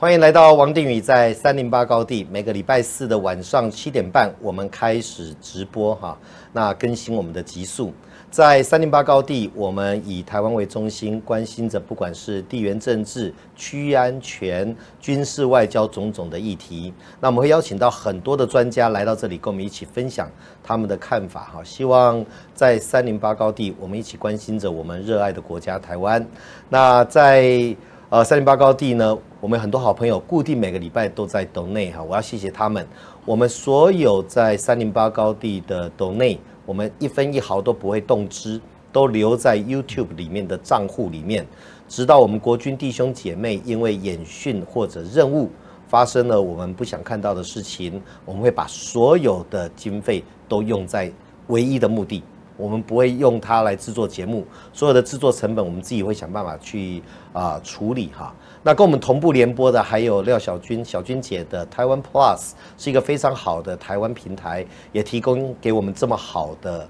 欢迎来到王定宇在308高地。每个礼拜四的晚上7点半，我们开始直播哈。那更新我们的集数，在308高地，我们以台湾为中心，关心着不管是地缘政治、区域安全、军事外交种种的议题。那我们会邀请到很多的专家来到这里，跟我们一起分享他们的看法哈。希望在308高地，我们一起关心着我们热爱的国家台湾。那在308高地呢，我们很多好朋友固定每个礼拜都在donate哈，我要谢谢他们。我们所有在308高地的donate，我们一分一毫都不会动支，都留在 YouTube 里面的账户里面，直到我们国军弟兄姐妹因为演训或者任务发生了我们不想看到的事情，我们会把所有的经费都用在唯一的目的。我们不会用它来制作节目，所有的制作成本我们自己会想办法去处理哈。那跟我们同步联播的还有廖小军姐的台湾 Plus， 是一个非常好的台湾平台，也提供给我们这么好的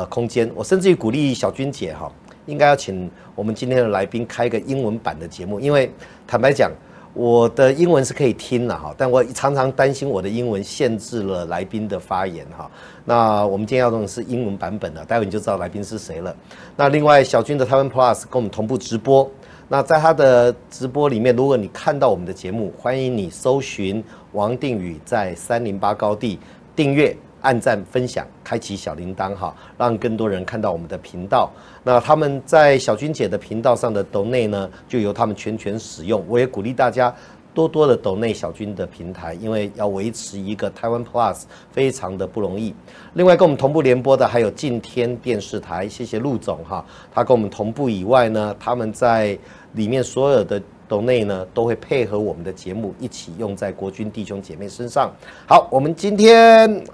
空间。我甚至于鼓励小军姐哈，应该要请我们今天的来宾开个英文版的节目，因为坦白讲，我的英文是可以听了哈，但我常常担心我的英文限制了来宾的发言哈。那我们今天要用的是英文版本的，待会你就知道来宾是谁了。那另外小军的台湾 Plus 跟我们同步直播，那在他的直播里面，如果你看到我们的节目，欢迎你搜寻王定宇在308高地，订阅、按赞、分享、开启小铃铛哈，让更多人看到我们的频道。那他们在小军姐的频道上的donate呢，就由他们全权使用。我也鼓励大家多多的donate小军的平台，因为要维持一个台湾 Plus 非常的不容易。另外跟我们同步联播的还有敬天电视台，谢谢陆总哈，他跟我们同步以外呢，他们在里面所有的donate呢，都会配合我们的节目一起用在国军弟兄姐妹身上。好，我们今天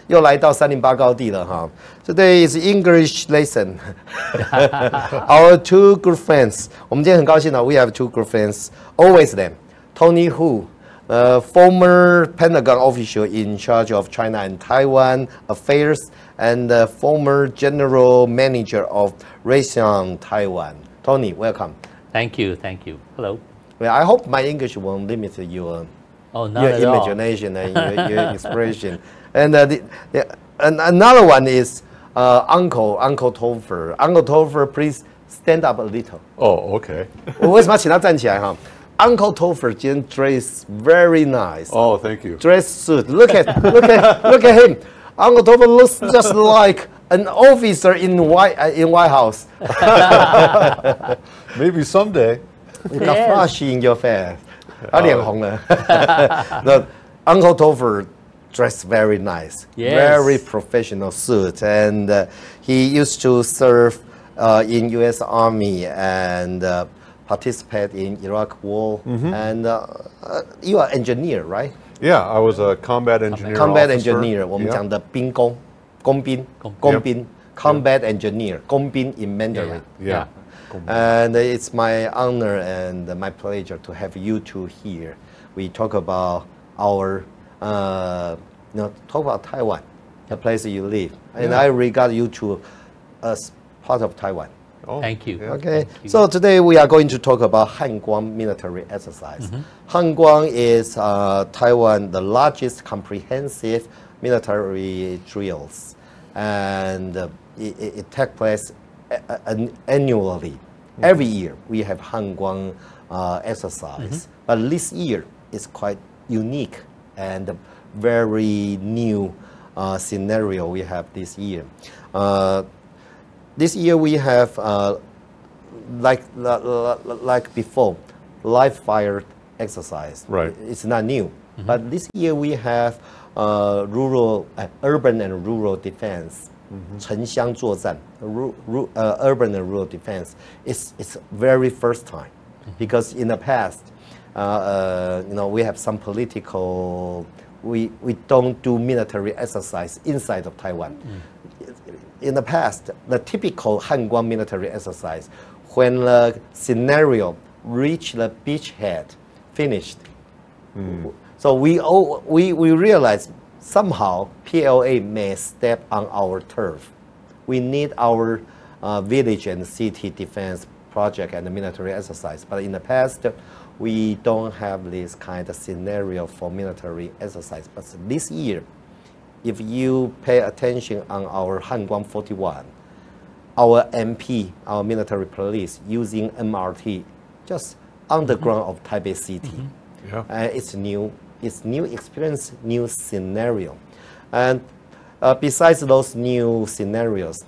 又来到308高地了哈。Today is English lesson. Our two good friends. 我们今天很高兴呢 ，We have two good friends. Always them. Tony Hu, former Pentagon official in charge of China and Taiwan affairs, and former general manager of Raytheon Taiwan. Tony, welcome. Thank you. Hello. Well, I hope my English won't limit your imagination and your expression. And and another one is Uncle Topher. Uncle Topher, please stand up a little. Oh, okay. 我为什么要请他站起来哈？Uncle Topher 今天 dress very nice. Oh, thank you. Dress suit. Look at him. Uncle Topher looks just like an officer in White House. Maybe someday. You got flush in your face. 他脸红了。No, Uncle Topher dressed very nice. Yes. Very professional suit, and he used to serve in U.S. Army and participate in Iraq War. And you are engineer, right? Yeah, I was a combat engineer. Combat officer. engineer， 我们讲的兵工、工兵、combat engineer， 工兵 in Mandarin. Yeah. And it's my honor and my pleasure to have you two here. We talk about our, talk about Taiwan, the place you live, and I regard you two as part of Taiwan. Oh, Thank you. Okay, so today we are going to talk about Hanguang military exercise. Hanguang is Taiwan, the largest comprehensive military drills, and it takes place annually. Every year we have Hanguang exercise, but this year is quite unique and very new scenario we have this year. This year we have like before, live fire exercise. Right. It's not new, but this year we have urban and rural defense. 城乡作战 urban and rural defense. It's very first time, because in the past, we have some political. We don't do military exercise inside of Taiwan. In the past, the typical Hanguang military exercise, when the scenario reached the beachhead, finished. So we realized somehow PLA may step on our turf. We need our village and city defense project and the military exercise. But in the past, we don't have this kind of scenario for military exercise. But this year, if you pay attention on our Hanguang 41, our MP, our military police, using MRT just on the ground of Taipei City. Yeah. It's new experience, new scenario. And besides those new scenarios,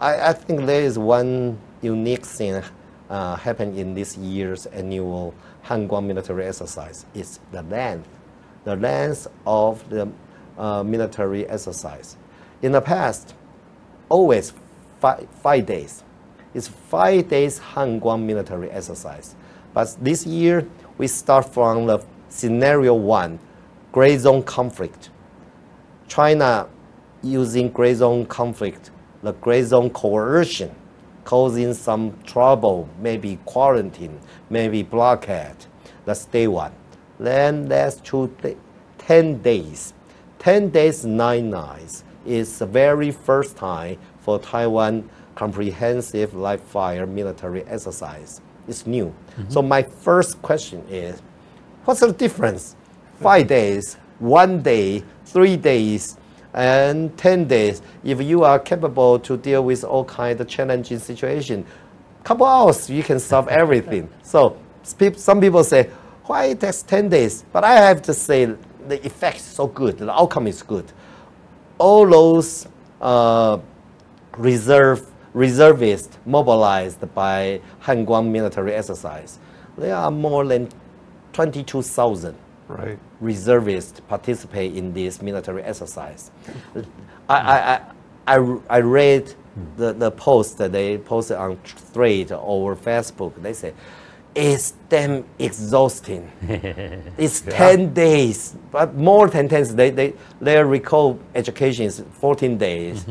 I think there is one unique thing happened in this year's annual Hanguang military exercise. It's the length of the military exercise. In the past, always 5 days. It's 5 days Hanguang military exercise. But this year, we start from the scenario 1, gray zone conflict. China using gray zone conflict, the gray zone coercion, causing some trouble, maybe quarantine, maybe blockade. That's day 1. Then that's 10 days. 10 days, 9 nights is the very first time for Taiwan comprehensive live fire military exercise. It's new. So my first question is, what's the difference? 5 days, 1 day, 3 days, and 10 days. If you are capable to deal with all kinds of challenging situations, couple hours you can solve everything. So some people say, why it takes 10 days? But I have to say the effect is so good, the outcome is good. All those reservists mobilized by Hanguang military exercise, there are more than 22,000 reservists participate in this military exercise. I read the post that they posted on Thread or Facebook. They say, it's damn exhausting. It's 10 days, but more than 10 days. Their recall education is 14 days.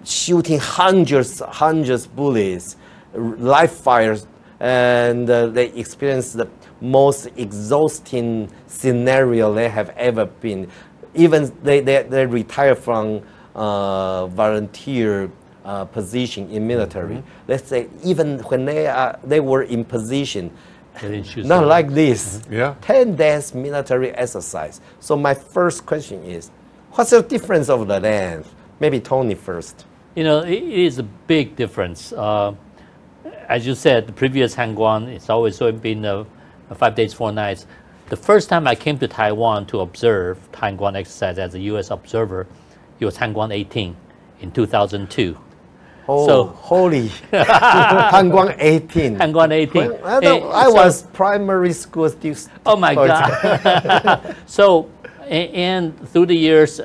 Shooting hundreds bullets, live fires, and they experience the most exhausting scenario they have ever been. Even they retire from volunteer position in military. Let's say even when they were in position, not like this. 10 days military exercise. So my first question is, what's the difference of the length? Maybe Tony first. You know, it is a big difference. As you said, the previous Hanguang, it's always been 5 days, 4 nights. The first time I came to Taiwan to observe Hanguang exercise as a U.S. observer, it was Hanguang 18 in 2002. Oh, so, holy. Hanguang 18. Hanguang 18. I was primary school student. Oh my God. So, and through the years,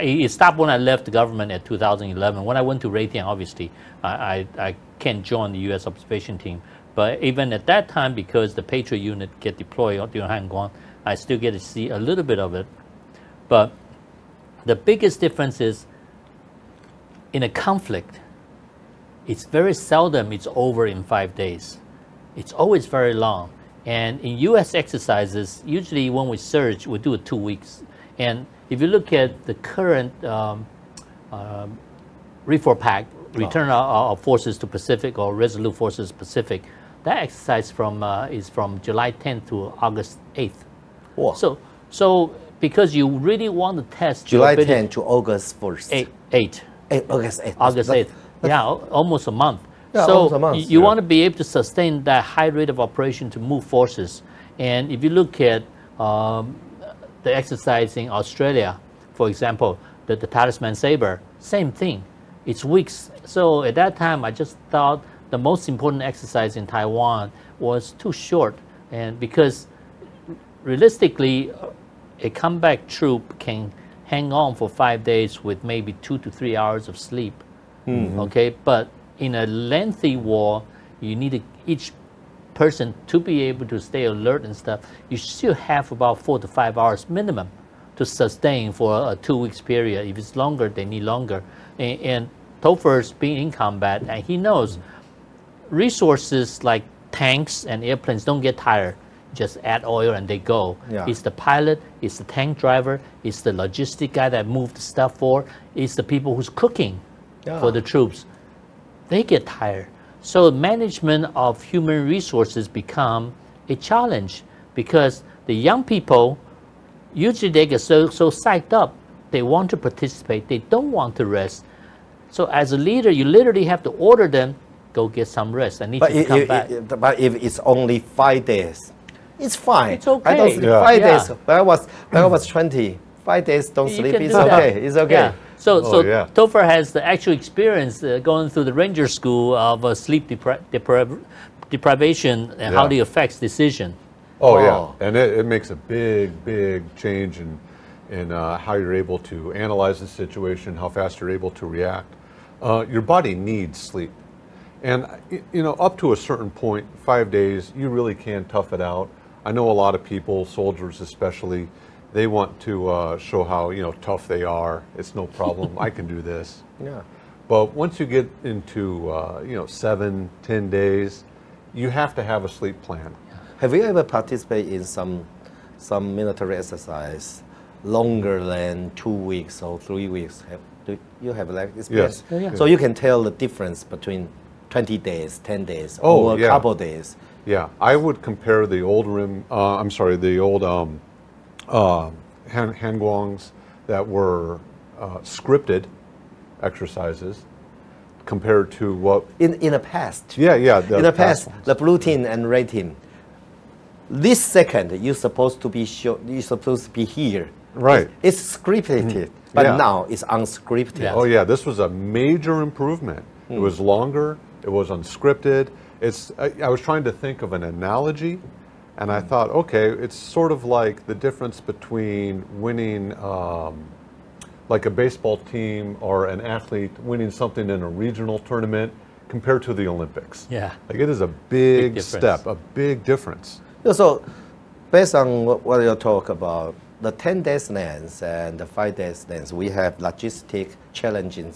it stopped when I left the government at 2011. When I went to Raytheon, obviously, I can't join the U.S. observation team. But even at that time, because the Patriot unit get deployed during Hanguang, I still get to see a little bit of it. But the biggest difference is, in a conflict, it's very seldom it's over in 5 days. It's always very long. And in U.S. exercises, usually when we surge, we do it 2 weeks. And if you look at the current Reform Pact, Return our Forces to Pacific or Resolute Forces Pacific, that exercise is from July 10th to August 8th. Wow. So because you really want to test July 10th to August 1st. 8th. August 8th. August 8th. Yeah, almost a month. Yeah, so almost a month, you want to be able to sustain that high rate of operation to move forces. And if you look at the exercise in Australia, for example, the Talisman Sabre, same thing. It's weeks. So at that time, I just thought the most important exercise in Taiwan was too short. And because realistically, a comeback troop can hang on for 5 days with maybe 2 to 3 hours of sleep. Okay, but in a lengthy war, you need each person to be able to stay alert and stuff. You still have about 4 to 5 hours minimum to sustain for a 2 weeks period. If it's longer, they need longer. And Topher's been in combat, and he knows resources like tanks and airplanes don't get tired. Just add oil and they go. Yeah. It's the pilot, it's the tank driver, it's the logistic guy that moved the stuff for, it's the people who's cooking for the troops. They get tired. So management of human resources become a challenge because the young people, usually they get so psyched up, they want to participate, they don't want to rest. So as a leader, you literally have to order them, go get some rest. I need you to come back. But if it's only 5 days, it's fine. It's okay. I don't sleep 5 days. When I was 20, 5 days don't sleep. It's okay. It's okay. Yeah. So Topher has the actual experience going through the ranger school of sleep deprivation and how it affects decision. Oh, yeah, and it makes a big change in how you're able to analyze the situation, how fast you're able to react. Your body needs sleep. And, you know, up to a certain point, 5 days, you really can tough it out. I know a lot of people, soldiers especially, they want to show how, you know, tough they are. It's no problem. I can do this. Yeah. But once you get into, you know, 7, 10 days, you have to have a sleep plan. Have you ever participated in some military exercise longer than 2 weeks or 3 weeks? Do you have like experience? Yes. Yeah. So you can tell the difference between 20 days, 10 days, or a couple days. Yeah, I would compare the old the old Hangguangs that were scripted exercises compared to what In the past. Yeah. In the past, the blue team and red team. This second, you're supposed to be here. Right. It's scripted, but now it's unscripted. Yeah. Oh yeah, this was a major improvement. It was longer. It was unscripted. I was trying to think of an analogy, and I thought, okay, it's sort of like the difference between winning, like a baseball team or an athlete winning something in a regional tournament compared to the Olympics. Yeah. Like it is a big difference. step, a big difference. So, based on what you talk about, the 10 days length and the 5 days length, we have logistic challenging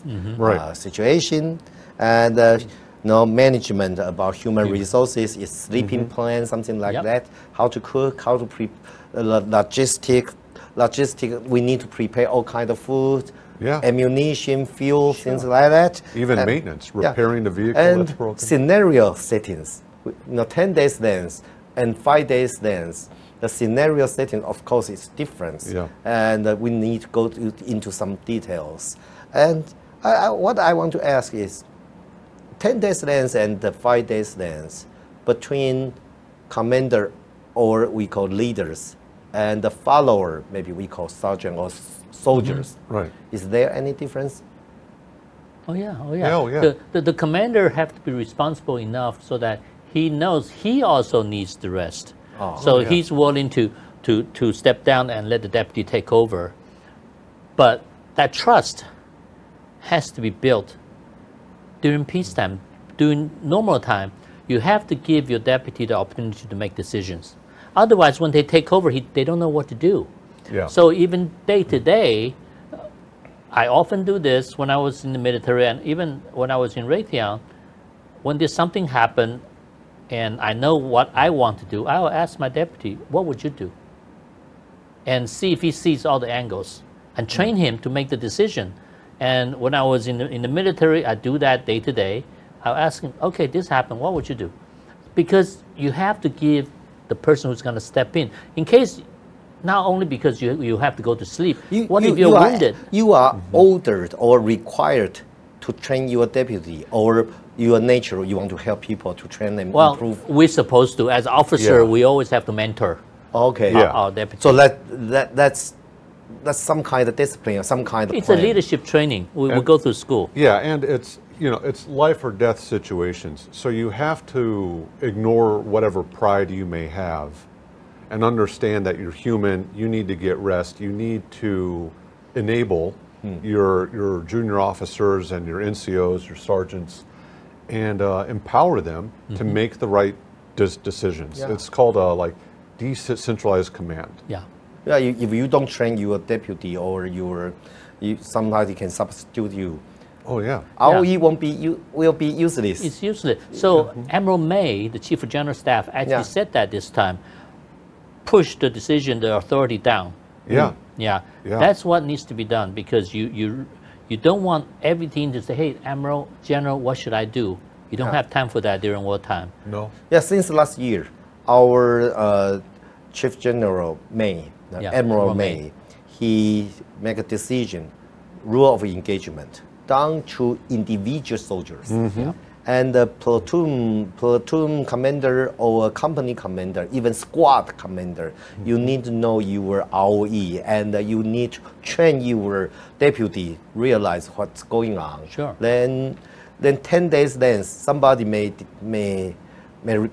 situation, and management about human resources is sleeping plan, something like that. How to cook, how to logistic. We need to prepare all kind of food, ammunition, fuel, things like that. Even maintenance, repairing the vehicle and that's broken. Scenario settings. 10 days length and 5 days length. The scenario setting, of course, is different, and we need to go into some details. And what I want to ask is, 10 days length and the 5 days length between commander, or we call leaders, and the follower, maybe we call sergeant or soldiers. Right. Is there any difference? Oh yeah. The commander have to be responsible enough so that he knows he also needs the rest. He's willing to step down and let the deputy take over. But that trust has to be built during peacetime. During normal time, you have to give your deputy the opportunity to make decisions. Otherwise, when they take over, they don't know what to do. Yeah. So even day to day, I often do this when I was in the military, and even when I was in Raytheon, when there's something happen, and I know what I want to do, I will ask my deputy, what would you do? And see if he sees all the angles, and train him to make the decision. And when I was in the military, I do that day to day. I'll ask him, okay, this happened, what would you do? Because you have to give the person who's going to step in case, not only because you have to go to sleep, what if you're wounded? You are ordered or required to train your deputy, or your nature, you want to help people to train them, improve? We're supposed to. As officer, we always have to mentor our deputy. So that's some kind of discipline or some kind of It's plan. a leadership training. We go through school. Yeah, and it's life or death situations. So you have to ignore whatever pride you may have and understand that you're human, you need to get rest, you need to enable your junior officers and your NCOs, your sergeants, and empower them to make the right decisions. It's called like decentralized command. Yeah. Yeah, if you don't train your deputy or sometimes he can substitute you. Oh yeah. ROE will be useless. It's useless. So Admiral May, the Chief of General Staff, actually said that this time. Push the decision, the authority down. Yeah. That's what needs to be done, because you don't want everything to say, hey, Admiral, General, what should I do? You don't have time for that during wartime. No. Yeah, since last year, our Chief General May, Admiral May, he make a decision, rule of engagement, down to individual soldiers. And the platoon commander or company commander, even squad commander, you need to know your ROE, and you need to train your deputy, realize what's going on. Sure. Then 10 days then, somebody may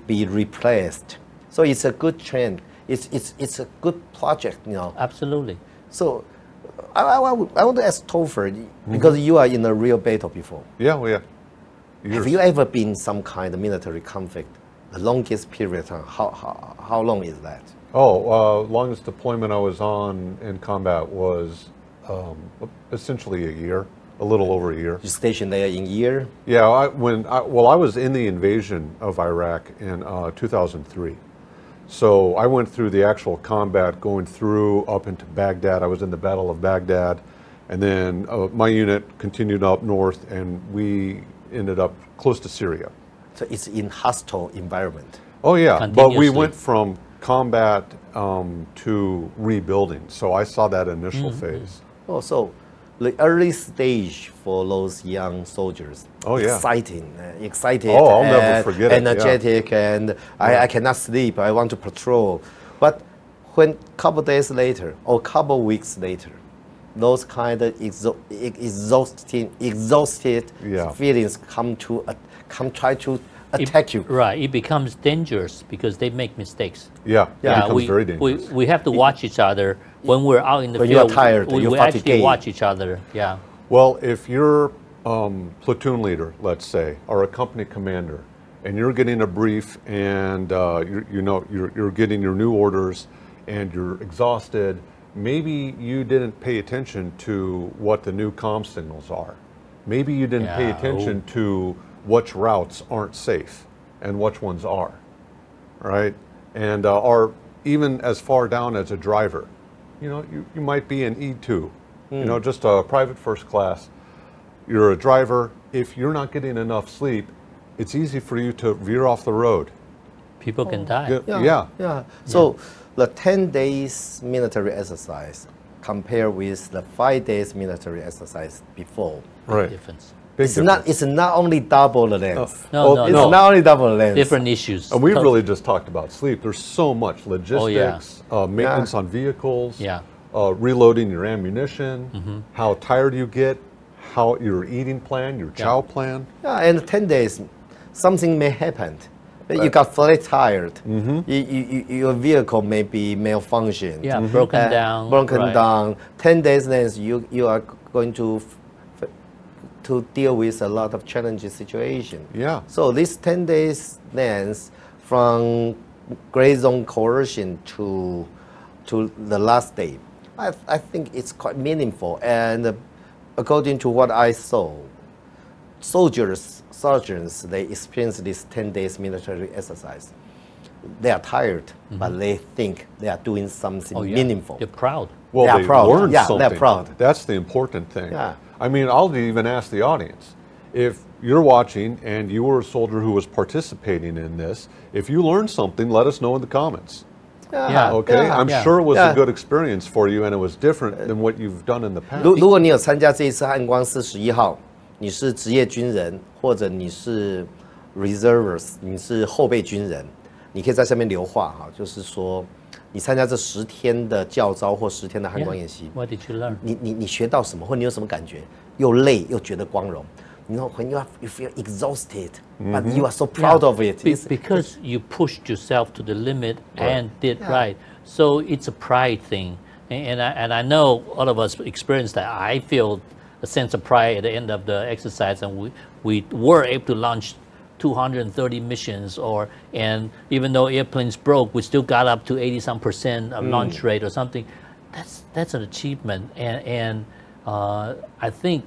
be replaced. So it's a good trend. It's a good project, you know. Absolutely. So I want to ask Topher, because you are in a real battle before. Yeah, well, yeah. Have you ever been some kind of military conflict? The longest period of time, how long is that? Longest deployment I was on in combat was essentially a year, a little over a year. You stationed there in a year? Yeah, I was in the invasion of Iraq in 2003. So I went through the actual combat, going through up into Baghdad. I was in the Battle of Baghdad, and then my unit continued up north, and we ended up close to Syria. So it's in hostile environment. Oh yeah, but we went from combat to rebuilding. So I saw that initial phase. Oh, so the early stage for those young soldiers. Oh yeah, exciting. Oh, I'll never forget it. Energetic, and I cannot sleep. I want to patrol. But when couple days later or couple weeks later, those kind of exhausted feelings come try to attack you. Right, it becomes dangerous because they make mistakes. Yeah, it becomes very dangerous. We have to watch each other when we're out in the field. When you're tired, we actually watch each other. Yeah. Well, if you're platoon leader, let's say, or a company commander, and you're getting a brief, and you're getting your new orders, and you're exhausted. Maybe you didn't pay attention to what the new comm signals are. Maybe you didn't pay attention to which routes aren't safe and which ones are, right? And or even as far down as a driver. You know, you might be an E2, you know, just a private first class. You're a driver. If you're not getting enough sleep, it's easy for you to veer off the road. People can die. Yeah. So the 10 days military exercise compared with the 5 days military exercise before. Right. Difference. It's not only double the length. No. It's not only double the length. Different issues. And we really just talked about sleep. There's so much logistics, maintenance on vehicles, reloading your ammunition, how tired you get, how your eating plan, your chow plan. Yeah, and 10 days, something may happen. You got flat tired. Your vehicle may be malfunctioned. Yeah, broken down. Broken down. 10 days then you are going to deal with a lot of challenging situation. Yeah. So this 10 days then from gray zone coercion to the last day, I think it's quite meaningful. And according to what I saw, sergeants, they experience this 10 days military exercise. They are tired, but they think they are doing something meaningful. They're proud. Well, they are proud. Learned something. They're proud. That's the important thing. Yeah. I mean, I'll even ask the audience, if you're watching and you were a soldier who was participating in this, if you learned something, let us know in the comments. Okay, I'm sure it was a good experience for you, and it was different than what you've done in the past. 如果你有参加这一次汉光41号，你是职业军人，或者你是 reservists， 你是后备军人，你可以在下面留话哈，就是说你参加这10天的教召或10天的汉光演习 What did you learn? 你学到什么，或你有什么感觉？又累又觉得光荣。You know, when you feel exhausted, but you are so proud of it. Because you pushed yourself to the limit and did right. So it's a pride thing. And I know all of us experienced that. I feel a sense of pride at the end of the exercise, and we were able to launch 230 missions, and even though airplanes broke, we still got up to 80% of launch rate or something. That's an achievement, and I think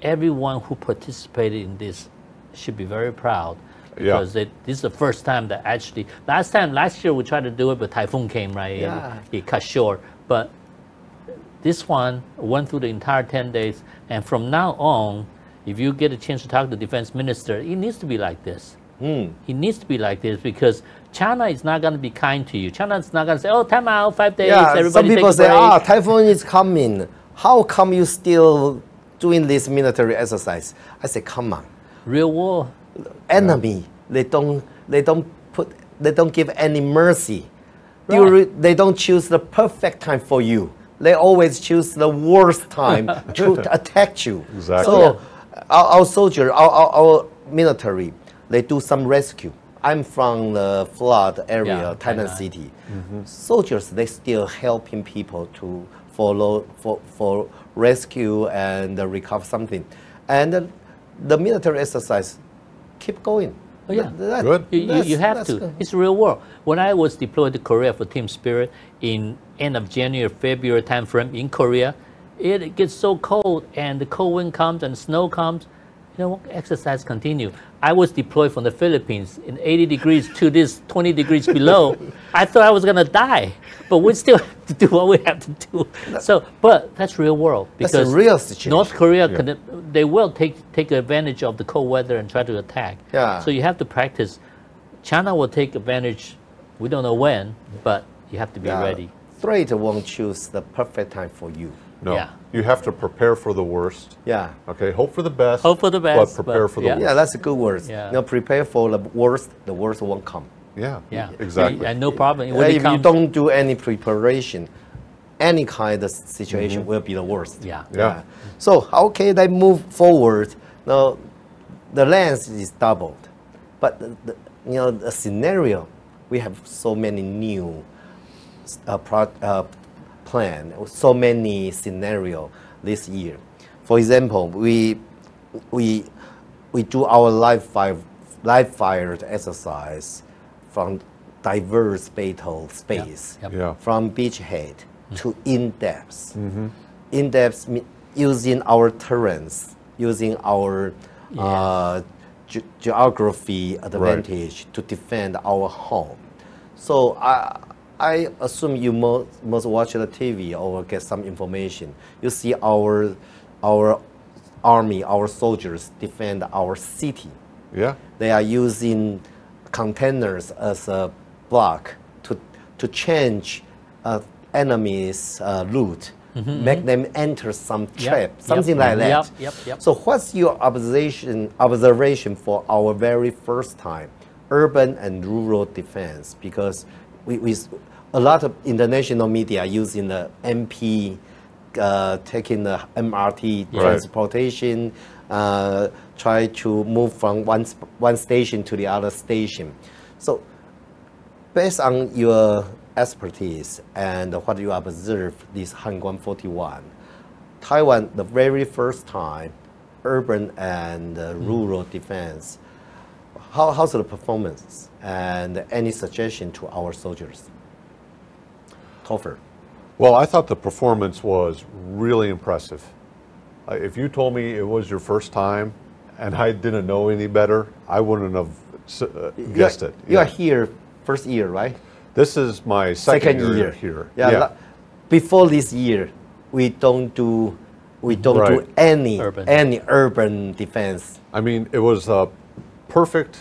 everyone who participated in this should be very proud, because this is the first time that actually, last year we tried to do it, but typhoon came, right? And it cut short. But this one went through the entire 10 days, and from now on, if you get a chance to talk to the defense minister, it needs to be like this. It needs to be like this because China is not going to be kind to you. China is not going to say, oh, time out, 5 days, everybody some people take a say, break. typhoon is coming. How come you still doing this military exercise? I say, come on. Real war. Enemy, they don't give any mercy. They don't choose the perfect time for you. They always choose the worst time to attack you. Exactly. So our soldier, our military, they do some rescue. I'm from the flood area, Tainan City. Soldiers, they still helping people to for rescue and recover something. And the military exercise keep going. Oh, yeah. Good. You have to. Good. It's real war. When I was deployed to Korea for Team Spirit in end of January, February time frame in Korea, it gets so cold and the cold wind comes and snow comes. You know, exercise continue. I was deployed from the Philippines in 80 degrees to this 20 degrees below. I thought I was going to die, but we still have to do what we have to do. So, but that's real world because that's a real situation. North Korea, they will take advantage of the cold weather and try to attack. Yeah. So you have to practice. China will take advantage. We don't know when, but you have to be ready. Threat won't choose the perfect time for you. No. Yeah. You have to prepare for the worst. Yeah. Okay, hope for the best. Hope for the best, But prepare for the worst. Yeah, that's a good word. Yeah. You know, prepare for the worst won't come. Yeah. Yeah. Exactly. And no problem. When it If you comes, don't do any preparation, any kind of situation will be the worst. Yeah. So how can they move forward? Now, the length is doubled, but the scenario, we have so many new plan, so many scenario this year. For example, we do our live fire exercise from diverse battle space, Yeah. from beachhead to in-depth. In-depth using our terrains, using our geography advantage to defend our home. So I assume you must watch the TV or get some information. You see our army, our soldiers defend our city. Yeah. They are using containers as a block to change enemy's route, make them enter some trap, something like that. Yep. So what's your observation for our very first time, urban and rural defense? Because we a lot of international media using the MP, taking the MRT transportation, try to move from one station to the other station. So based on your expertise and what you observe this Hanguan 41, Taiwan, the very first time, urban and rural defense, how's the performance and any suggestion to our soldiers? Topher. Well, I thought the performance was really impressive. If you told me it was your first time and I didn't know any better, I wouldn't have guessed it. You are here first year, right? This is my second year here. Yeah. Before this year, we don't do any urban defense. I mean, it was a perfect.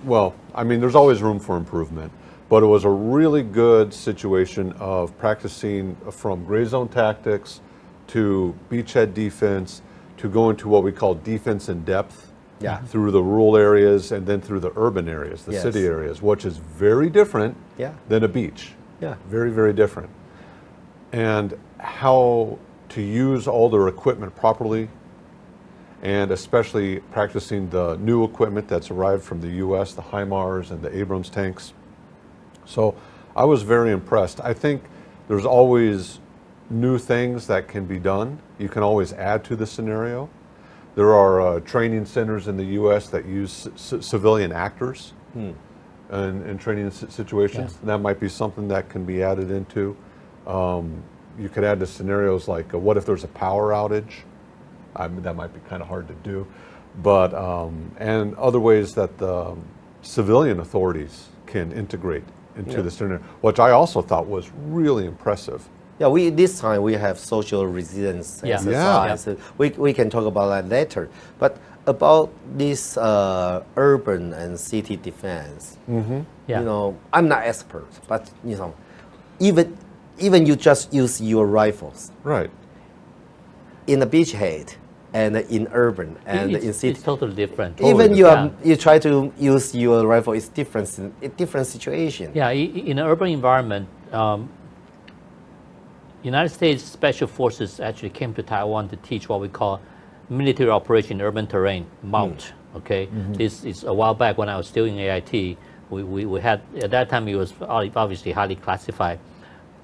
Well, I mean, there's always room for improvement, but it was a really good situation of practicing from gray zone tactics to beachhead defense to go into what we call defense in depth. Yeah. Through the rural areas and then through the urban areas, the city areas, which is very different than a beach. Yeah. Very, very different. And how to use all their equipment properly, and especially practicing the new equipment that's arrived from the US, the HIMARS and the Abrams tanks. So I was very impressed. I think there's always new things that can be done. You can always add to the scenario. There are training centers in the U.S. that use civilian actors in training situations. Yeah. And that might be something that can be added into. You could add to scenarios like, what if there's a power outage? That might be kind of hard to do. But, and other ways that the civilian authorities can integrate into the scenario, which I also thought was really impressive. Yeah, this time we have social resilience exercise. Yeah. We can talk about that later. But about this urban and city defense, Yeah. you know, I'm not expert, but you know, even you just use your rifles Right. in the beachhead and in urban and in city. It's totally different. Even Yeah. you try to use your rifle, it's different in a different situation. Yeah, in an urban environment, United States Special Forces actually came to Taiwan to teach what we call military operation in urban terrain, MOUT. Okay, this is a while back when I was still in AIT. We had, at that time it was obviously highly classified,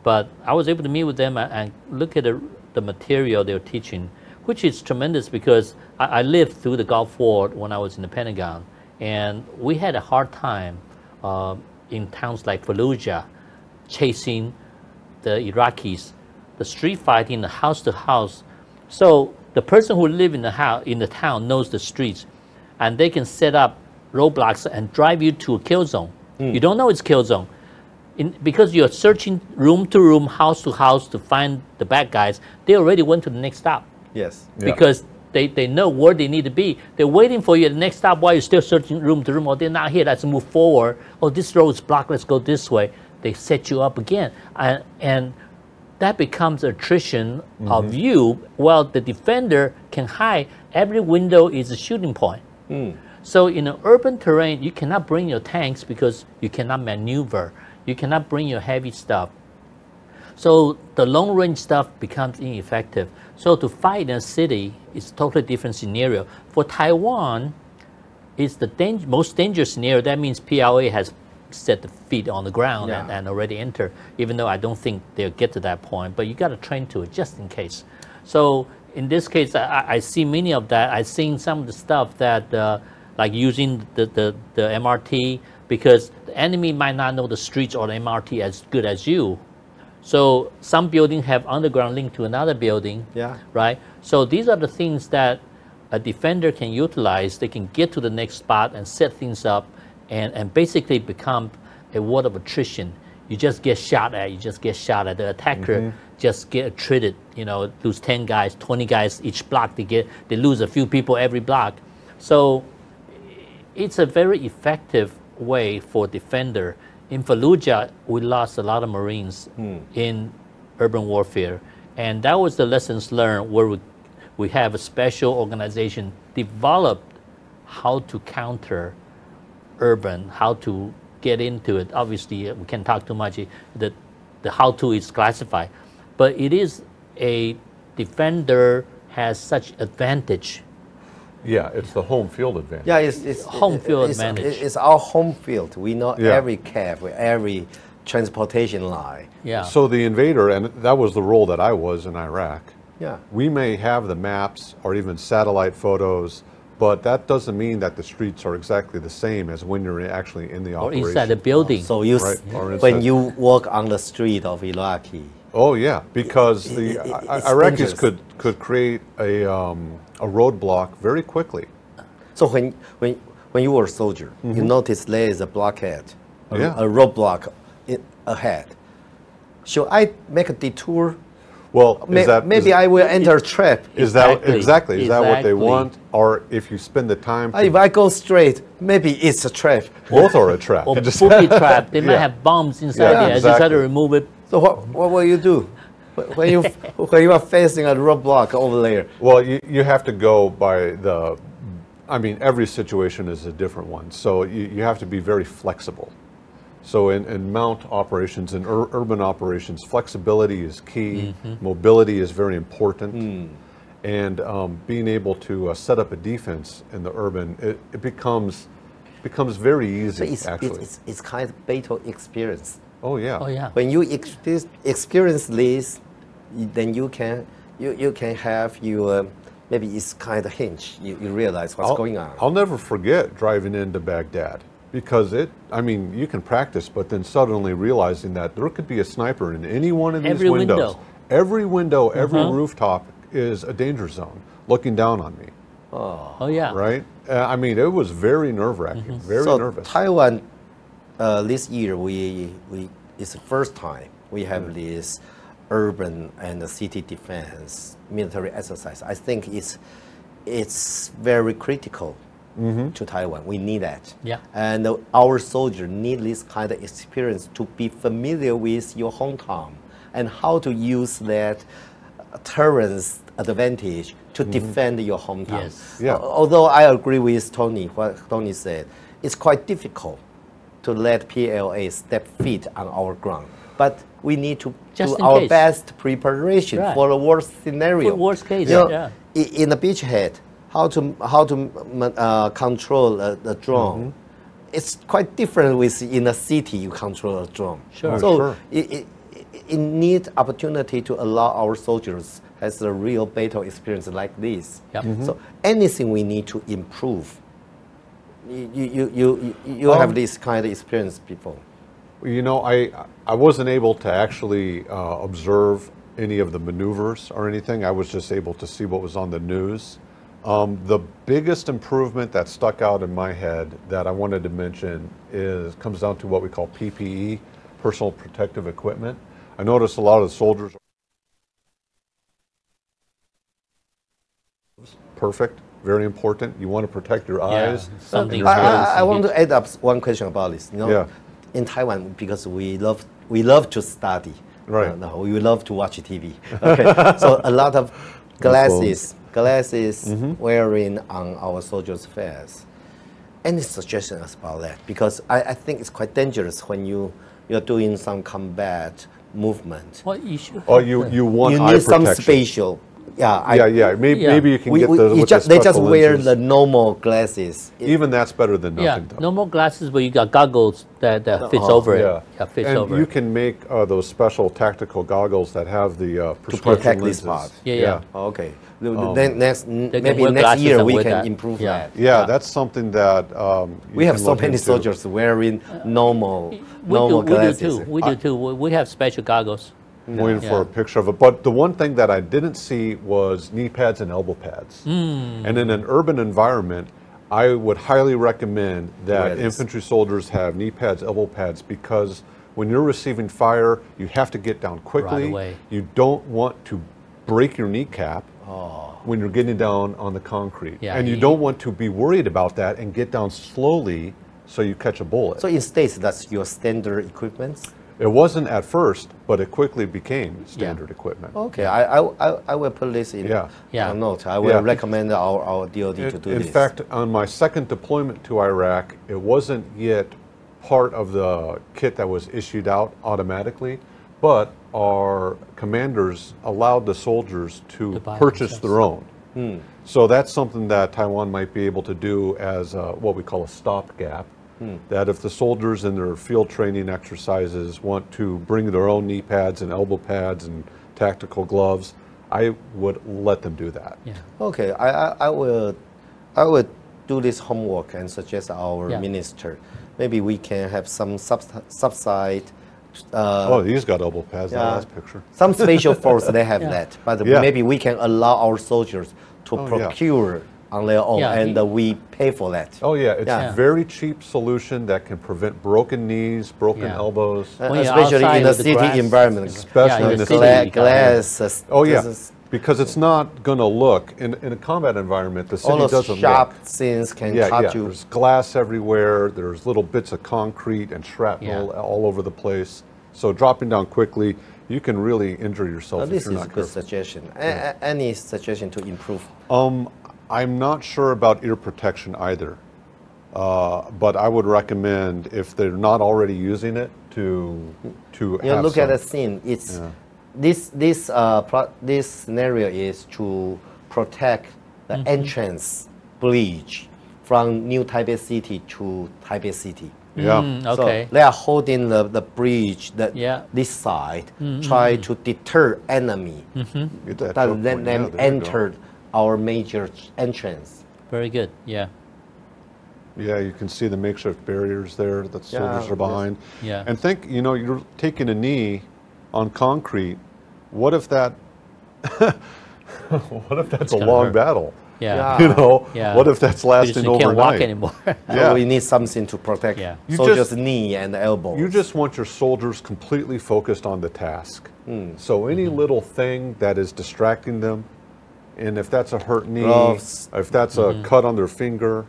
but I was able to meet with them and look at the material they were teaching, which is tremendous because I lived through the Gulf War when I was in the Pentagon, and we had a hard time in towns like Fallujah chasing the Iraqis, the street fighting, the house to house. So the person who lives in the town knows the streets, and they can set up roadblocks and drive you to a kill zone. You don't know it's kill zone. Because you're searching room to room, house to house to find the bad guys, they already went to the next stop. Yes. Yeah. Because they know where they need to be. They're waiting for you at the next stop while you're still searching room to room. Oh, they're not here, let's move forward. Oh, this road is blocked, let's go this way. They set you up again. And that becomes attrition of you, while the defender can hide. Every window is a shooting point. So in an urban terrain, you cannot bring your tanks because you cannot maneuver. You cannot bring your heavy stuff. So the long range stuff becomes ineffective. So to fight in a city is a totally different scenario. For Taiwan, it's the most dangerous scenario. That means PLA has set the feet on the ground and already enter, even though I don't think they'll get to that point. But you got to train to it just in case. So in this case, I see many of that. I've seen some of the stuff that, like using the MRT, because the enemy might not know the streets or the MRT as good as you. So some buildings have underground link to another building, right? So these are the things that a defender can utilize. They can get to the next spot and set things up and basically become a war of attrition. You just get shot at, The attacker just get treated, you know, lose 10 guys, 20 guys each block. They lose a few people every block. So it's a very effective way for defender. In Fallujah, we lost a lot of Marines in urban warfare. And that was the lessons learned, where we have a special organization developed how to counter urban, how to get into it. Obviously, we can't talk too much. The how-to is classified. But it is a defender has such advantage. Yeah, it's the home field advantage. Yeah, it's home field advantage. It's our home field. We know every cab, every transportation line. Yeah. So the invader, and that was the role that I was in Iraq. Yeah. We may have the maps or even satellite photos, but that doesn't mean that the streets are exactly the same as when you're actually in the Or operation. inside the building. So you, when you walk on the street of Iraqi. Oh yeah, because the Iraqis dangerous. could create a roadblock very quickly. So when you were a soldier, you notice there is a blockade, a roadblock ahead. Should I make a detour? Well, maybe I will enter a trap. Is that what they want? Or if you spend the time to, if I go straight, maybe it's a trap. both are a trap. Or booby trap. They might have bombs inside there. As you try to remove it. So what will you do when you are facing a roadblock over there? Well, you have to go by the, I mean, every situation is a different one. So you have to be very flexible. So in mount operations, in urban operations, flexibility is key. Mobility is very important. And being able to set up a defense in the urban, it becomes very easy, So actually. it's kind of battle experience. Oh yeah. Oh yeah. When you experience this, then you can have your maybe it's kind of hinge. You realize what's going on. I'll never forget driving into Baghdad, because I mean, you can practice, but then suddenly realizing that there could be a sniper in any one of these Every windows. window. Every window, every rooftop is a danger zone looking down on me. Oh yeah. Right? I mean, it was very nerve-wracking, very So nervous. Taiwan, this year it's the first time we have this urban and the city defense military exercise. I think it's very critical to Taiwan. We need that. Yeah. And our soldiers need this kind of experience to be familiar with your hometown and how to use that terrain's advantage to defend your hometown. Yes. Yeah. Although I agree with Tony, what Tony said, it's quite difficult to let PLA step feet on our ground. But we need to Just do in our case. best preparation Right. for the worst scenario. For worst case, You know, yeah. In the beachhead, how to control the drone. It's quite different with in a city you control a drone. Sure. So Sure. it need opportunity to allow our soldiers has a real battle experience like this. Yep. So anything we need to improve. You have this kind of experience before. You know, I wasn't able to actually observe any of the maneuvers or anything. I was just able to see what was on the news. The biggest improvement that stuck out in my head that I wanted to mention comes down to what we call PPE, personal protective equipment. I noticed a lot of the soldiers. Perfect, very important. You want to protect your eyes. Something your else. hands. I want to add up one question about this. You know, Yeah. in Taiwan, because we love to study. Right. No, we love to watch TV. Okay. So a lot of glasses wearing on our soldiers' face. Any suggestions about that? Because I think it's quite dangerous when you're doing some combat movement. Well, you should. Oh, you want You eye need some protection. spatial. Yeah. Yeah. Maybe you can get the. With the they just special wear lenses. the normal glasses. Even that's better than Yeah, nothing. Though. no more glasses, but you got goggles that fits over it. Yeah, Yeah, fits and over you it. can make those special tactical goggles that have the to prescription protect lenses. this part. Yeah. Okay. Then maybe wear next glasses year and we wear can that. improve Yeah. that. Yeah, Yeah. that's something that We you have can so look many into. soldiers wearing normal We glasses. do too. We do too. We have special goggles. I'm waiting for Yeah. a picture of it. But the one thing that I didn't see was knee pads and elbow pads. And in an urban environment, I would highly recommend Wear that this. infantry soldiers have knee pads, elbow pads, because when you're receiving fire, you have to get down quickly. away. You don't want to break your kneecap when you're getting down on the concrete. Yeah, and you you- don't want to be worried about that and get down slowly so you catch a bullet. So in States, that's your standard equipment? It wasn't at first, but it quickly became standard equipment. Okay, I will put this in Yeah. a note. I will Yeah. recommend our DOD to do In this. fact, on my second deployment to Iraq, it wasn't yet part of the kit that was issued out automatically, but our commanders allowed the soldiers to buy purchase themselves. their own. So that's something that Taiwan might be able to do as what we call a stopgap. That if the soldiers in their field training exercises want to bring their own knee pads and elbow pads and tactical gloves, I would let them do that. Yeah. Okay, I will do this homework and suggest our Yeah. minister. Maybe we can have some subside. Oh, he's got elbow pads. That yeah. last picture. Some special force they have Yeah. that, but Yeah. maybe we can allow our soldiers to yeah. procure on their own, Yeah. and we pay for that. Oh yeah, it's Yeah. a very cheap solution that can prevent broken knees, broken Yeah. elbows. When you're Especially outside in a with the city grass, environment. Especially in the city. you got Glass. Oh yeah, this is- because it's not going to look in a combat environment. The city all those doesn't sharp look. things can Yeah, cut yeah. you. There's glass everywhere. There's little bits of concrete and shrapnel Yeah. all over the place. So dropping down quickly, you can really injure yourself if This you're is a not good careful. suggestion. Any suggestion to improve? I'm not sure about ear protection either, but I would recommend if they're not already using it to You have look at some. the scene. It's this scenario is to protect the entrance bridge from New Taipei City to Taipei City. Yeah. Okay. So they are holding the bridge Yeah. this side, try to deter enemy Get that that choke let point. them Yeah, there you go. enter our major entrance. Very good. Yeah. Yeah, you can see the makeshift barriers there that the soldiers yes. are behind. Yeah. And think, you're taking a knee on concrete. What if that? What if that's a gonna long hurt. battle? Yeah. You know, Yeah. what if that's lasting you overnight? can't walk anymore. Yeah. We need something to protect soldiers' knee and elbows. You just want your soldiers completely focused on the task. So any little thing that is distracting them, and if that's a hurt knee, Gloves. if that's a cut on their finger,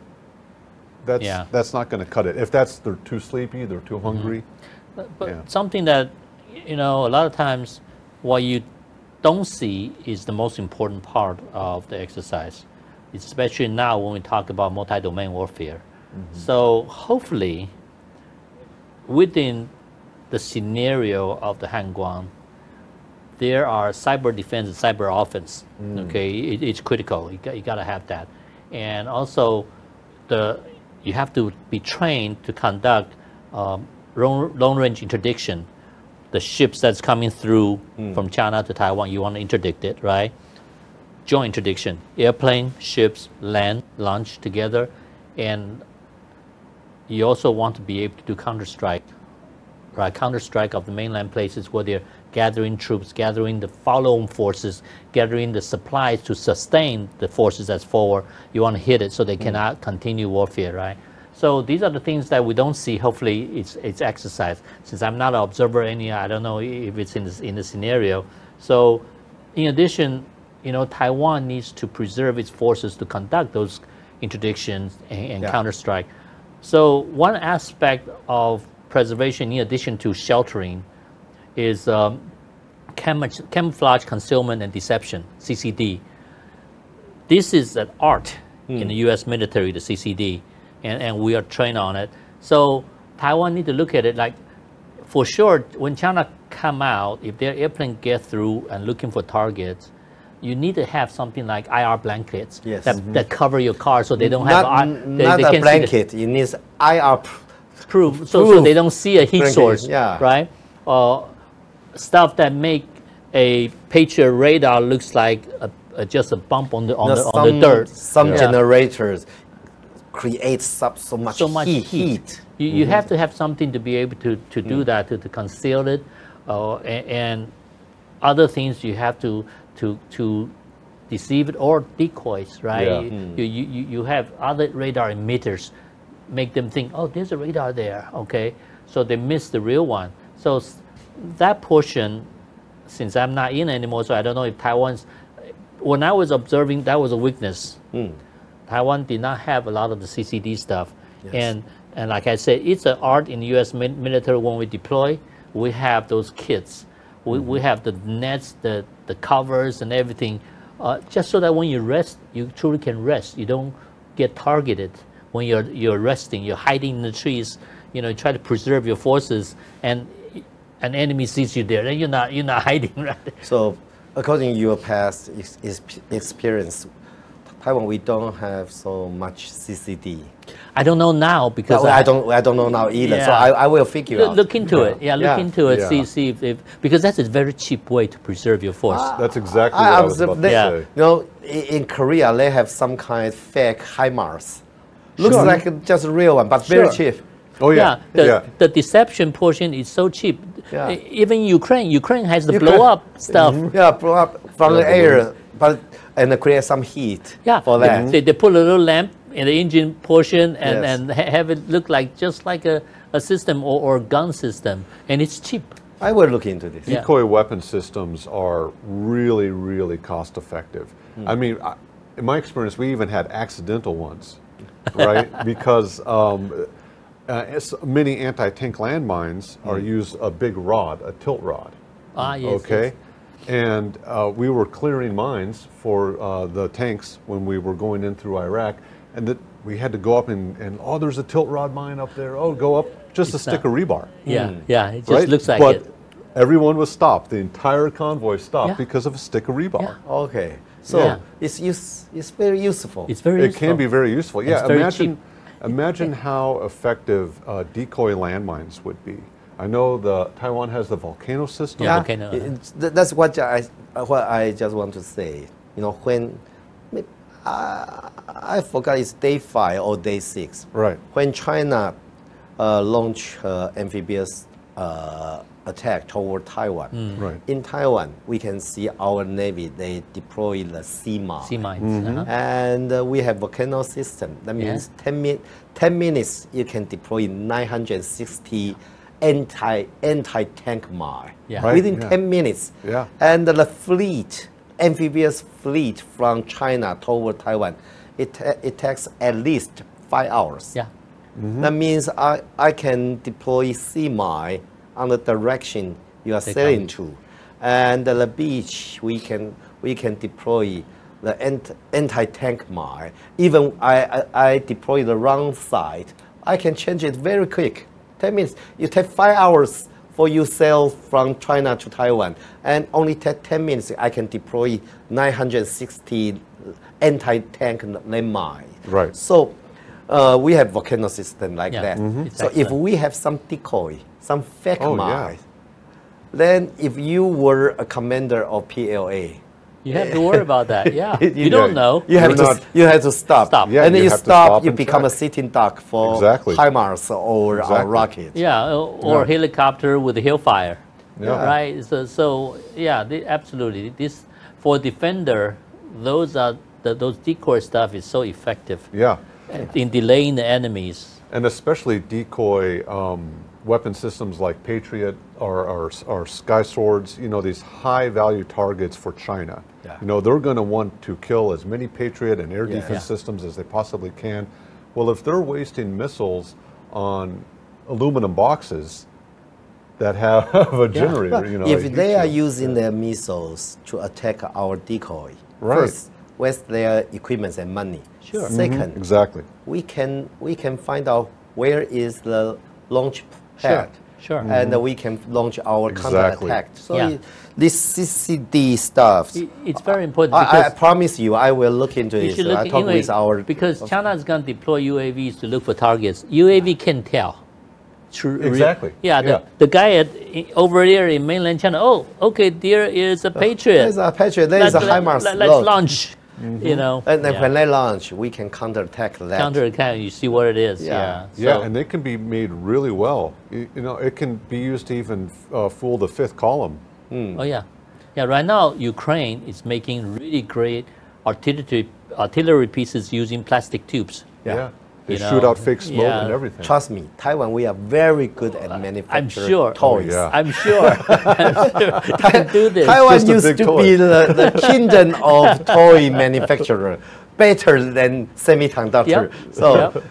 that's not going to cut it. If they're too sleepy, they're too hungry. But something that, you know, a lot of times what you don't see is the most important part of the exercise, especially now when we talk about multi-domain warfare. So hopefully, within the scenario of the Hanguang, there are cyber defense and cyber offense. Okay, it's critical. You got to have that, and also you have to be trained to conduct long-range interdiction. The ships that's coming through from China to Taiwan, you want to interdict it, right? Joint interdiction. Airplane, ships, land, launch together, and you also want to be able to do counter-strike, right? Counter-strike of the mainland places where they're gathering troops, gathering the follow-on forces, gathering the supplies to sustain the forces that's forward. You want to hit it so they cannot continue warfare, right? So these are the things that we don't see. Hopefully, it's exercise. Since I'm not an observer, I don't know if it's in the scenario. So, in addition, you know, Taiwan needs to preserve its forces to conduct those interdictions and counterstrike. So one aspect of preservation, in addition to sheltering, is camouflage, concealment, and deception, CCD. This is an art in the U.S. military, the CCD, and we are trained on it. So Taiwan need to look at it like, for sure, when China come out, if their airplane get through and looking for targets, you need to have something like IR blankets that cover your car so they don't have not a blanket. It needs IR proof so they don't see a heat blanket, source, yeah. right? Stuff that make a Patriot radar looks like just a bump on the dirt. Some generators create so much heat. You have to have something to be able to do that, to conceal it, and other things you have to deceive it, or decoys, right? Yeah. You have other radar emitters, make them think, oh, there's a radar there, okay? So they miss the real one. So that portion, since I'm not in anymore, so I don't know if Taiwan's, when I was observing, that was a weakness. Taiwan did not have a lot of the CCD stuff. Yes. And like I said, it's an art in the U.S. military. When we deploy, we have those kits. We have the nets, the covers and everything, just so that when you rest, you truly can rest. You don't get targeted when you're resting. You're hiding in the trees. You know, you try to preserve your forces, and an enemy sees you there, then you're not hiding, right? So, according to your past experience, Taiwan, we don't have so much CCD. I don't know now because I don't know now either. So I will figure out. Look into it. Yeah, look into it. See if because that's a very cheap way to preserve your force. That's exactly what I was about to say. You know, in Korea they have some kind of fake HIMARS. Looks like just a real one, but very cheap. Oh yeah. The deception portion is so cheap. Yeah. Even Ukraine has the blow up stuff. Blow up from the air, and create some heat. For that. They put a little lamp in the engine portion and have it look like just like a system or gun system, and it's cheap. I will look into this. Decoy weapon systems are really, really cost effective. I mean, in my experience, we even had accidental ones, right? Because many anti-tank landmines use a big rod, a tilt rod. Yes. Okay. And we were clearing mines for the tanks when we were going in through Iraq, and we had to go up and oh, there's a tilt rod mine up there. Oh, go up, just a stick of rebar. It just looks like it. But everyone was stopped. The entire convoy stopped because of a stick of rebar. Okay, so it's very useful. It's very useful. It can be very useful. Yeah, imagine imagine how effective decoy landmines would be. I know Taiwan has the volcano system. Yeah, volcano. That's what I just want to say. You know, when I forgot it's day 5 or day 6. Right. When China launched amphibious attack toward Taiwan. Right. In Taiwan, we can see our Navy, they deploy the sea mine. Sea mines. And we have volcano system. That means 10 minutes, you can deploy 960 anti-tank mine. Yeah. Right, Within yeah. 10 minutes. Yeah. And the fleet, amphibious fleet from China toward Taiwan, it takes at least 5 hours. Yeah. That means I can deploy sea mine on the direction you are sailing to. And the beach, we can deploy the anti-tank mine. Even I deploy the wrong side, I can change it very quick. 10 minutes. You take 5 hours for you sail from China to Taiwan, and only take 10 minutes. I can deploy 960 anti-tank landmine. Right. So we have volcano system like Yeah. that. It's So if excellent. we have some decoy, some fake Oh, mine, yeah. then if you were a commander of PLA, You have to worry about that. Yeah. You You don't know. you have You're you have to stop. Stop. Yeah, and then you you have to stop, stop you and become a check. sitting duck for Exactly. HIMARS or Exactly. rocket. Yeah, or Yeah. helicopter with Hellfire. Yeah. Right. So yeah, absolutely. This for defender, those decoy stuff is so effective Yeah. in delaying the enemies. And especially decoy weapon systems like Patriot or Sky Swords, you know, these high value targets for China. Yeah. You know, they're going to want to kill as many Patriot and air Yeah. defense Yeah. systems as they possibly can. Well, if they're wasting missiles on aluminum boxes that have a generator, you know. a If heat they are shield. using their missiles to attack our decoy, Right. first, waste their equipment and money. Sure. Second, Exactly. we can find out where is the launch pad. Sure. And we can launch our Exactly. counterattack. So Yeah. this CCD stuff, It's very important I because promise you, I will look into you it. should look I talk anyway, with our because China is going to deploy UAVs to look for targets. UAV can tell. Exactly. Yeah, Yeah. the guy over there in mainland China. Oh, okay, there is a Patriot. There's a Patriot. There is a HIMARS. Let's load. launch. You know. And then yeah. when they launch, we can counterattack that. Counterattack, you see what it is. Yeah. Yeah. Yeah, So- and they can be made really well. You know, it can be used to even fool the fifth column. Oh yeah, yeah. Right now, Ukraine is making really great artillery pieces using plastic tubes. Yeah. They You shoot know, out fake smoke yeah. and everything. Trust me, Taiwan, we are very good at manufacturing sure. toys. Oh, yeah. I'm sure. You can do this. Taiwan Just a used big to toy. be the kingdom of toy manufacturer, better than semiconductor. Yep. So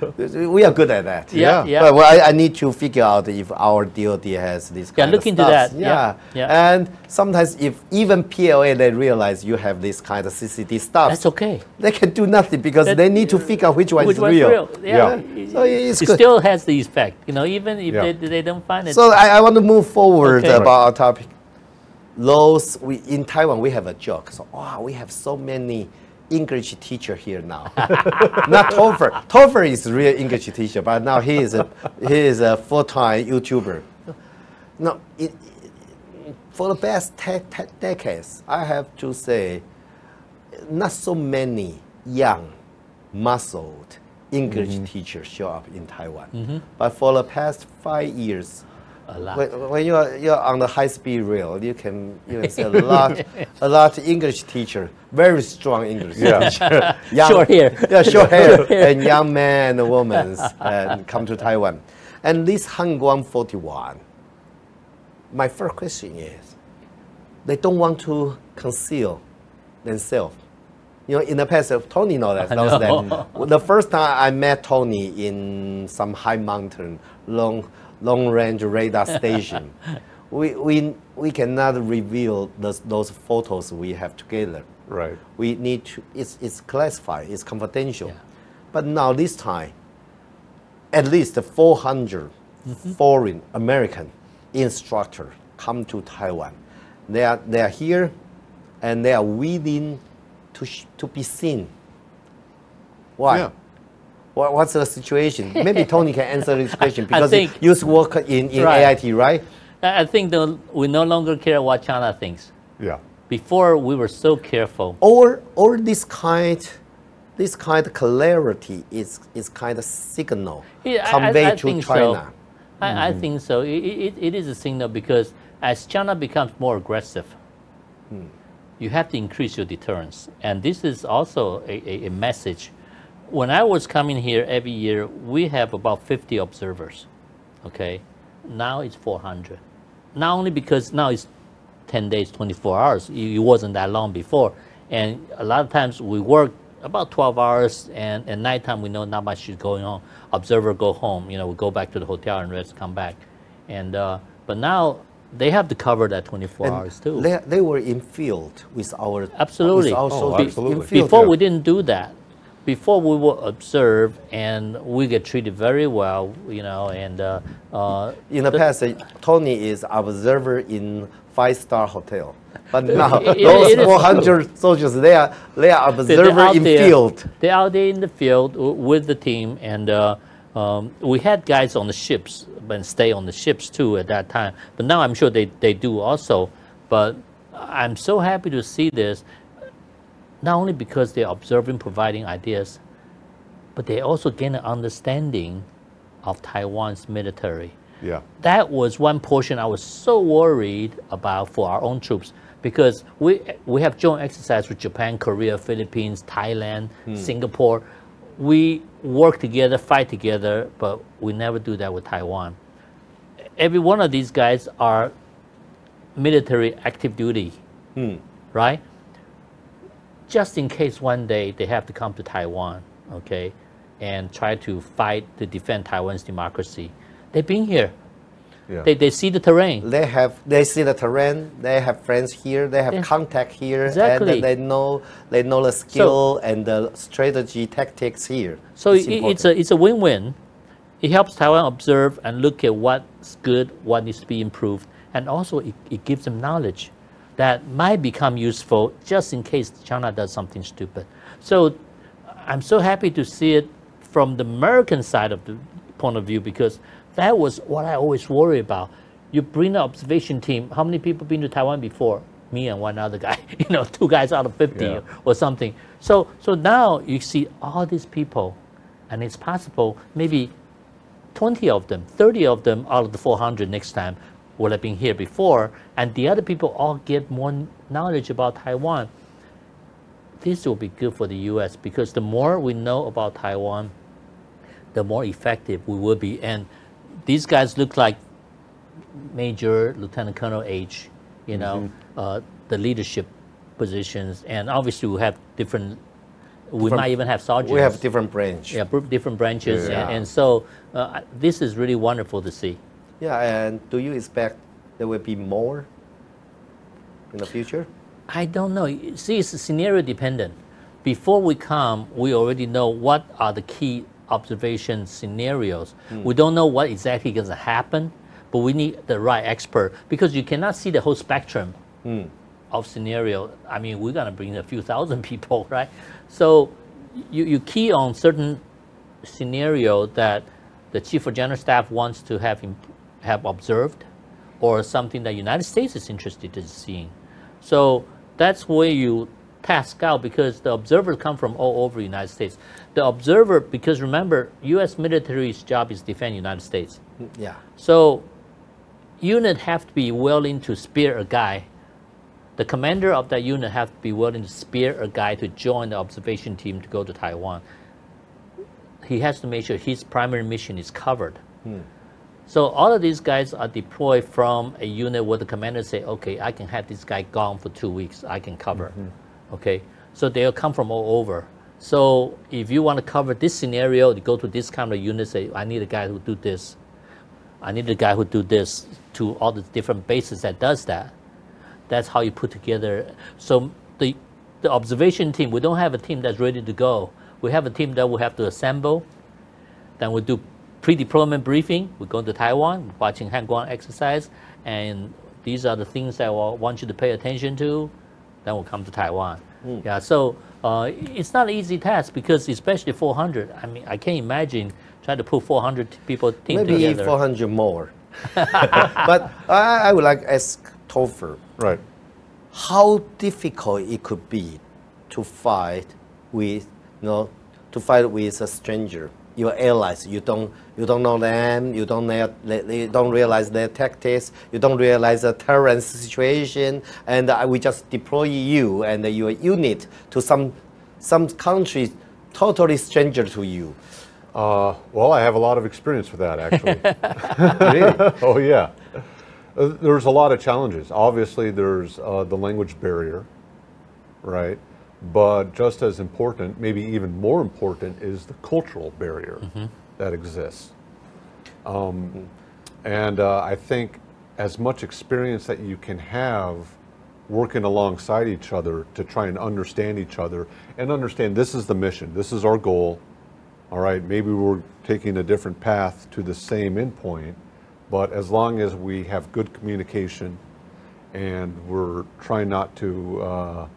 we are good at that. Yeah, yeah. But well, I need to figure out if our DoD has this kind look of into stuff. that. Yeah. Yeah. And sometimes if even PLA, they realize you have this kind of CCD stuff, That's okay. they can do nothing because That- they need to figure out which one Which is one's real? Yeah. So it's It good. still has the effect, you know, even if Yeah. they don't find it. So I want to move forward Okay. about our topic. Those in Taiwan we have a joke. So we have so many English teacher here now. Not Topher. Topher is real English teacher, but now he is a full-time YouTuber. No, for the past decades, I have to say, not so many young, muscled English teachers show up in Taiwan. But for the past 5 years, a lot. when you're on the high-speed rail, you can see a lot English teacher, very strong English teacher. Young, Short hair. Yeah, short hair, and young men and women and come to Taiwan. And this Hanguang 41, my first question is, they don't want to conceal themselves. You know, in the past, Tony knows that. The first time I met Tony in some high mountain, long-range radar station, we cannot reveal those photos we have together. Right. We need to. It's classified. It's confidential. Yeah. But now this time, at least 400 foreign American instructors come to Taiwan. They are here, and they are willing to be seen. Why? Yeah. What's the situation? Maybe Tony can answer this question because think- he used to work in Right. AIT, right? I think we no longer care what China thinks. Yeah. Before, we were so careful. Or this kind of clarity is kind of signal Yeah, conveyed I to think China. So. I think so. It is a signal because as China becomes more aggressive, you have to increase your deterrence. And this is also a message. When I was coming here every year, we have about 50 observers, okay? Now it's 400. Not only because now it's 10 days, 24 hours. It wasn't that long before. And a lot of times we work about 12 hours, and at nighttime we know not much is going on. Observer go home, we go back to the hotel and rest, come back. And but now they have to cover that 24 hours too. They were in field with our absolutely. With our soldiers. Absolutely. Before we didn't do that. Before we will observe and we get treated very well, and in the past, Tony is observer in 5-star hotel. But now those 400 soldiers, they are observer in field. They're out there in the field with the team, and we had guys on the ships, but stay on the ships too at that time. But now I'm sure they do also. But I'm so happy to see this, not only because they're observing, providing ideas, but they also gain an understanding of Taiwan's military. Yeah. That was one portion I was so worried about for our own troops, because we have joint exercise with Japan, Korea, Philippines, Thailand, Singapore. We work together, fight together, but we never do that with Taiwan. Every one of these guys are military active duty, right? Just in case one day they have to come to Taiwan, okay, and try to fight to defend Taiwan's democracy. They've been here. Yeah. They see the terrain. They see the terrain. They have friends here. They have contact here, exactly. And they know the skill and the strategy tactics here. So it's a win-win. It helps Taiwan observe and look at what's good, what needs to be improved, and also it gives them knowledge that might become useful just in case China does something stupid. So I'm so happy to see it from the American side of the point of view, because that was what I always worry about. You bring an observation team. How many people been to Taiwan before? Me and one other guy, 2 guys out of 50 or something. So now you see all these people, and it's possible maybe 20 of them, 30 of them out of the 400 next time will have been here before, and the other people all get more knowledge about Taiwan. This will be good for the U.S. because the more we know about Taiwan, the more effective we will be. And these guys look like Major, Lieutenant Colonel age, the leadership positions, and obviously we have different. We might even have sergeants. We have different branches. Yeah, different branches, and so this is really wonderful to see. Yeah, and do you expect there will be more in the future? I don't know. See, it's scenario dependent. Before we come, we already know what are the key observation scenarios. We don't know what exactly is going to happen, but we need the right expert, because you cannot see the whole spectrum of scenario. I mean, we're going to bring a few thousand people, right? So you key on certain scenario that the Chief of General Staff wants to have observed, or something that the United States is interested in seeing. So that's where you task out, because the observers come from all over the United States. The observer, because remember, U.S. military's job is defend the United States. Yeah. So unit have to be willing to spare a guy. The commander of that unit have to be willing to spare a guy to join the observation team to go to Taiwan. He has to make sure his primary mission is covered. So all of these guys are deployed from a unit where the commander say, okay, I can have this guy gone for 2 weeks, I can cover. Okay, so they'll come from all over. So if you want to cover this scenario, you go to this kind of unit, say, I need a guy who do this. I need a guy who do this, to all the different bases that does that. That's how you put together. So the observation team, we don't have a team that's ready to go. We have a team that we have to assemble. Then we do pre-deployment briefing. We go to Taiwan, watching Hanguang exercise, and these are the things that I want you to pay attention to. Then we'll come to Taiwan. Yeah, so it's not an easy task, because especially 400. I mean, I can't imagine trying to put 400 people team Maybe together. Maybe 400 more. But I would like to ask Topher. Right. How difficult it could be to fight with, to fight with a stranger your allies. You don't know them. You don't realize their tactics. You don't realize the current situation, and we just deploy you and your unit to some country totally stranger to you. Well, I have a lot of experience with that, actually. Really? Oh yeah. There's a lot of challenges. Obviously, there's the language barrier, right? But just as important, maybe even more important, is the cultural barrier that exists. And I think as much experience that you can have working alongside each other to try and understand each other and understand this is the mission, this is our goal, all right, maybe we're taking a different path to the same endpoint, but as long as we have good communication and we're trying not to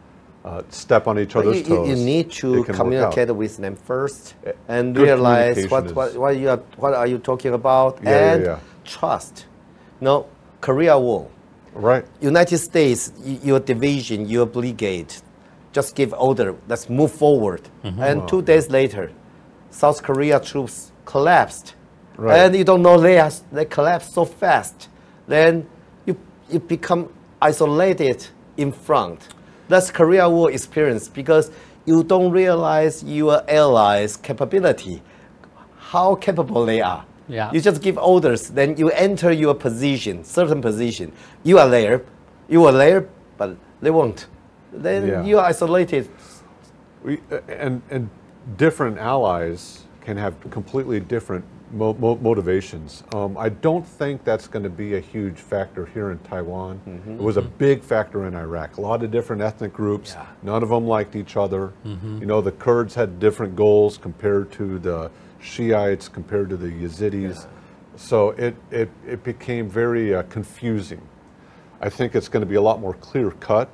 step on each other's toes. You need to communicate with them first and realize what are you talking about, and trust. No, Korea War. Right. United States, your division, your brigade, just give order. Let's move forward. And 2 days later, South Korea troops collapsed. Right. And you don't know they collapsed so fast. Then you become isolated in front. That's Korea War experience, because you don't realize your allies' capability, how capable they are. Yeah. You just give orders, then you enter your position, certain position. You are there, but they won't. Then you are isolated. And different allies can have completely different motivations. I don't think that's going to be a huge factor here in Taiwan. It was a big factor in Iraq. A lot of different ethnic groups. Yeah. None of them liked each other. You know, the Kurds had different goals compared to the Shiites, compared to the Yazidis. Yeah. So it became very confusing. I think it's going to be a lot more clear cut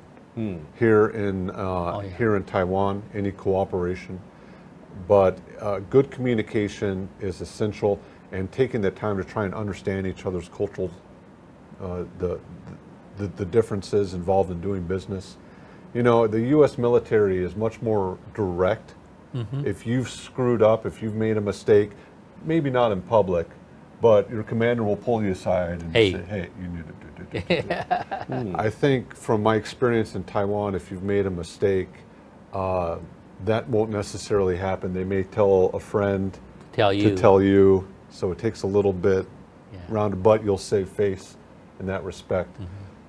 here in Taiwan. Any cooperation. But good communication is essential, and taking the time to try and understand each other's cultural, the differences involved in doing business. You know, the U.S. military is much more direct. If you've screwed up, if you've made a mistake, maybe not in public, but your commander will pull you aside and say, hey, you need to do. I think from my experience in Taiwan, if you've made a mistake, that won't necessarily happen. They may tell a friend to tell you, so it takes a little bit round, but you'll save face in that respect.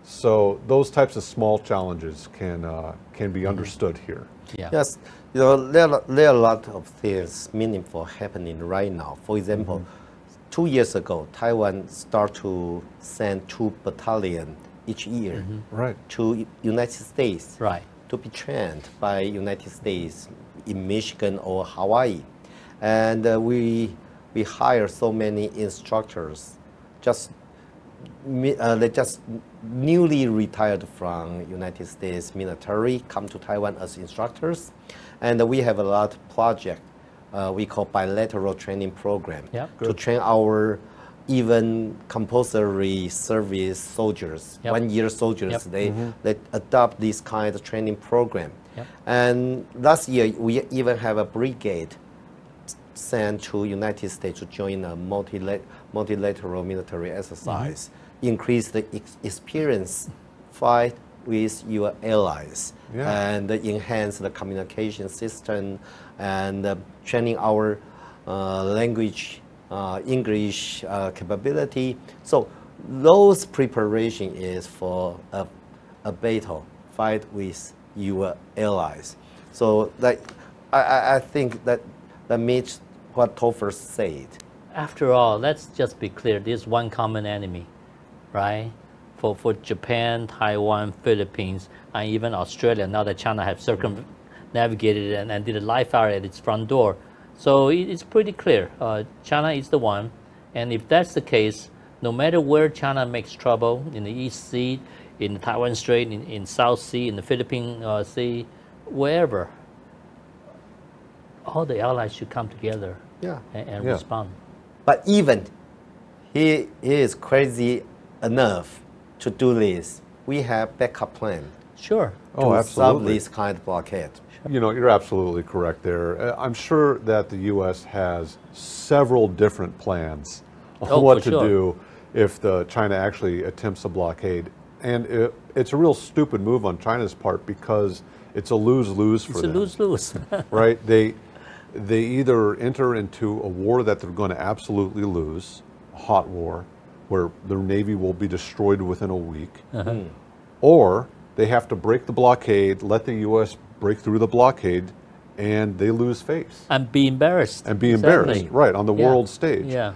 So those types of small challenges can be understood here. Yeah. Yes, you know, there are a lot of things meaningful happening right now. For example, 2 years ago, Taiwan started to send 2 battalions each year to United States. Right. To be trained by United States in Michigan or Hawaii. And we hire so many instructors, they just newly retired from United States military, come to Taiwan as instructors. And we have a lot of project we call bilateral training program to train our even compulsory service soldiers, 1 year soldiers, they adopt this kind of training program. And last year, we even have a brigade sent to United States to join a multilateral military exercise, increase the experience, fight with your allies, and enhance the communication system, and training our language English capability. So those preparation is for a battle fight with your allies. So that I think that meets what Topher said. After all, let's just be clear. There's one common enemy, right? For Japan, Taiwan, Philippines, and even Australia. Now that China have circumnavigated and did a live fire at its front door. So it's pretty clear. China is the one, and if that's the case, no matter where China makes trouble, in the East Sea, in the Taiwan Strait, in South Sea, in the Philippine Sea, wherever, all the allies should come together and respond. But even he is crazy enough to do this, we have backup plan. Sure. To solve this kind of blockade. You know, you're absolutely correct there. I'm sure that the U.S. has several different plans on what to do if China actually attempts a blockade. And it's a real stupid move on China's part because it's a lose-lose for them. It's a lose-lose. Right? They either enter into a war that they're going to absolutely lose, a hot war, where their Navy will be destroyed within a week, or they have to break the blockade, let the U.S. break through the blockade, and they lose face. And be embarrassed. And be embarrassed, right, on the world stage. Yeah.